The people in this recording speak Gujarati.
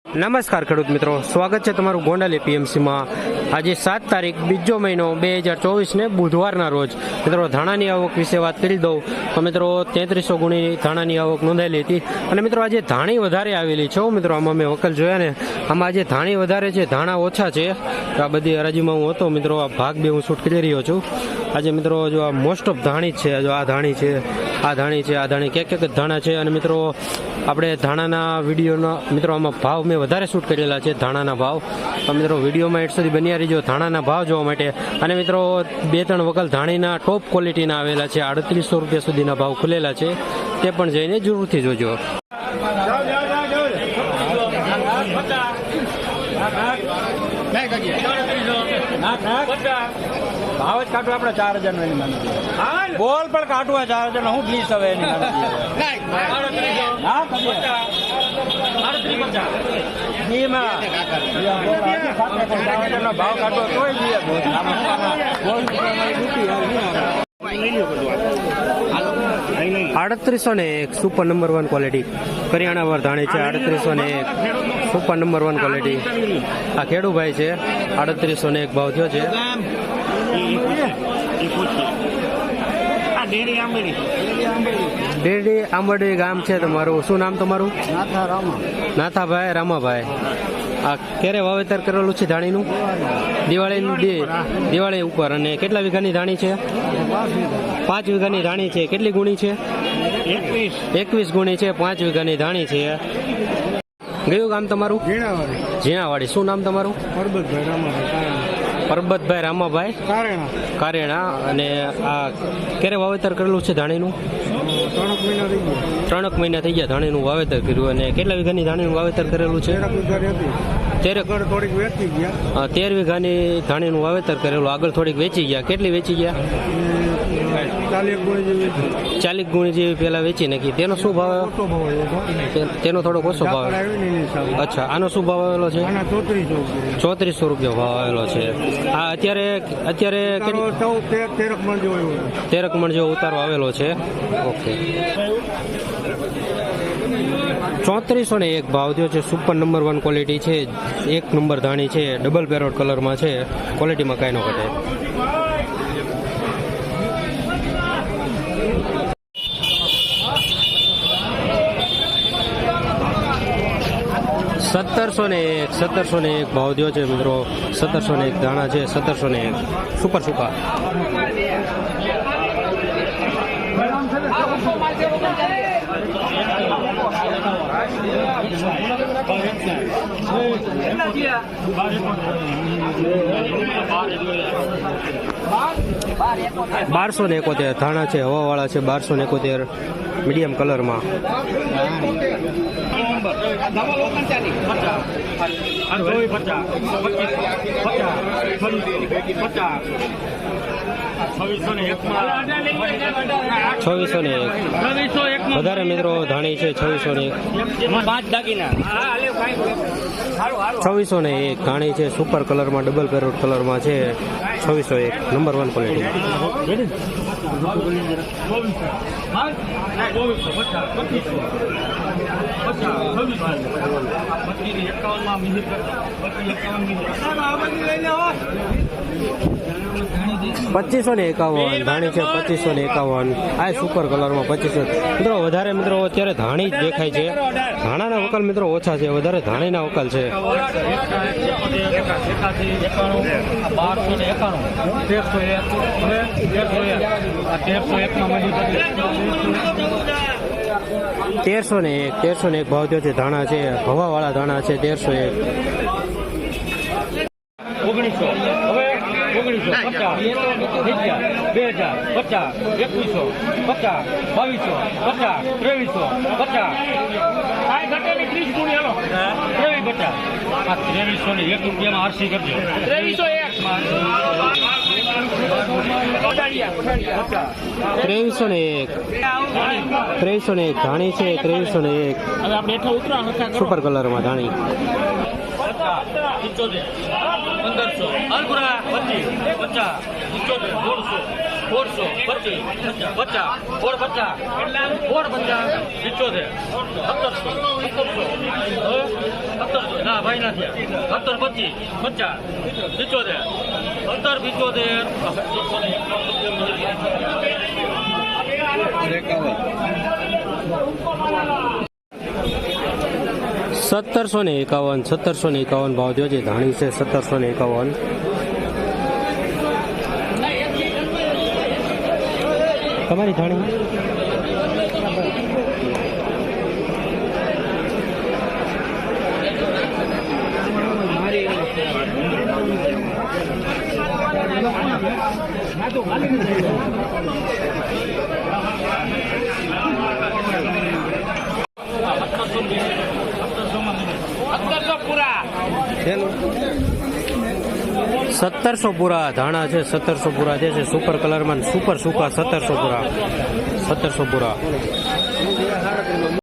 નમસ્કાર ખેડૂત મિત્રો, સ્વાગત છે તમારું ગોંડલ એપીએમસીમાં। આજે 7 તારીખ 2 મહિનો 2024 ને બુધવારના રોજ મિત્રો ધાણાની આવક વિશે વાત કરી દઉં તો મિત્રો 3300 ગુણી ધાણાની આવક નોંધાયેલી હતી। અને મિત્રો આજે ધાણી વધારે આવેલી છે મિત્રો, આમાં મેં વકલ જોયા ને, આમાં આજે ધાણી વધારે છે, ધાણા ઓછા છે। આ બધી હરાજીમાં હું હતો મિત્રો, આ ભાગ બે હું શૂટ કરી રહ્યો છું। આજે મિત્રો જો આ મોસ્ટ ઓફ ધાણી જ છે, જો આ ધાણી છે, આ ધાણી છે, આ ધાણી ક્યાંક ક્યાંક ધાણા છે। અને મિત્રો આપણે ધાણાના વિડીયોના મિત્રો આમાં ભાવ મેં વધારે શૂટ કરેલા છે, ધાણાના ભાવ। તો મિત્રો વિડીયોમાં એડ સુધી બન્યા રહીજો ધાણાના ભાવ જોવા માટે। અને મિત્રો 2-3 વકલ ધાણીના ટોપ ક્વોલિટીના આવેલા છે, 3800 રૂપિયા સુધીના ભાવ ખુલેલા છે, તે પણ જઈને જરૂરથી જોજો। ભાવ જ કાઢવા આપણે 4000 નો એની બોલ પણ કાઢવા 4000 નો હું પ્લીઝ હવે એની ભાવ કાઢવો કોઈ 3801 સુપર નંબર 1 ક્વોલિટી કરિયાણાવાર ધાણી છે, 3801 સુપર નંબર 1 ક્વોલિટી। આ ખેડૂભાઈ છે, 3801 ભાવ થયો છે। ડેડી આંબરડી ગામ છે તમારું, શું નામ તમારું? નાથાભાઈ રામાભાઈ। આ ક્યારે વાવેતર કરેલું છે ધાણીનું? દિવાળી ઉપર। અને કેટલા વીઘાની ધાણી છે? 5 વીઘાની ધાણી છે। કેટલી ગુણી છે? 21 ગુણી છે, 5 વીઘાની ધાણી છે। કયું ગામ તમારું? ઝીણાવાડી। શું નામ તમારું? પરબતભાઈ રામાભાઈ કારેણા। અને આ ક્યારે વાવેતર કરેલું છે ધાણીનું? 3 મહિના થઈ ગયા ધાણીનું વાવેતર કર્યું। અને કેટલા વીઘાની ધાણીનું વાવેતર કરેલું છે? 13 વીઘાની ધાણીનું વાવેતર કરેલું, આગળ થોડીક વેચી ગયા। કેટલી વેચી ગયા? 40 ગુણી જેવી પેલા વેચી નાખી। તેનો શું ભાવ? તેનો થોડોક ઓછો ભાવ। અચ્છા, આનો શું ભાવ આવેલો છે? 3400 રૂપિયા ભાવ આવેલો છે। આ અત્યારે 13 મણ જેવો ઉતારો આવેલો છે। ઓકે, 3401 ભાવ થયો છે। સુપર નંબર 1 ક્વોલિટી છે, 1 નંબર ધાણી છે, ડબલ પેરોટ કલરમાં છે, ક્વોલિટીમાં કાંઈ ન ઘટે। સત્તરસો ને એક ભાવ થયો છે મિત્રો, 1701 ધાણા છે, 1701 સુપર સુકા। બારસો ને 71 ધાણા છે, હવાવાળા છે, 1271 મીડિયમ કલરમાં। છવ્વીસો ને એક વધારે મિત્રો ધાણી છે, 2601 ધાણી છે, સુપર કલરમાં, ડબલ પેરોટ કલરમાં છે, 2601 નંબર 1 ક્વોલિટી। પચીસો ને 51 ધાણી છે, 2551 આ સુપર કલરમાં 2500 મિત્રો। વધારે મિત્રો અત્યારે ધાણી જ દેખાય છે, ધાણાના વકલ મિત્રો ઓછા છે, વધારે ધાણીના વકલ છે। 1301 ભાવ થયો છે। ધાણા છે, હવાવાળા ધાણા છે, 1301। 2301 ધાણી છે, 2301 સુપર કલરમાં ધાણી। 1700 ના ભાઈ ના થયા 17 25 50 75 1751 1751 ભાવ થયો છે. ધાણી છે 1751. તમારી ધાણી પૂરા 1700 પૂરા ધાણા છે. 1700 પૂરા જે છે સુપર કલરમાં સુપર સૂકા 1700 પૂરા 1700 પૂરા.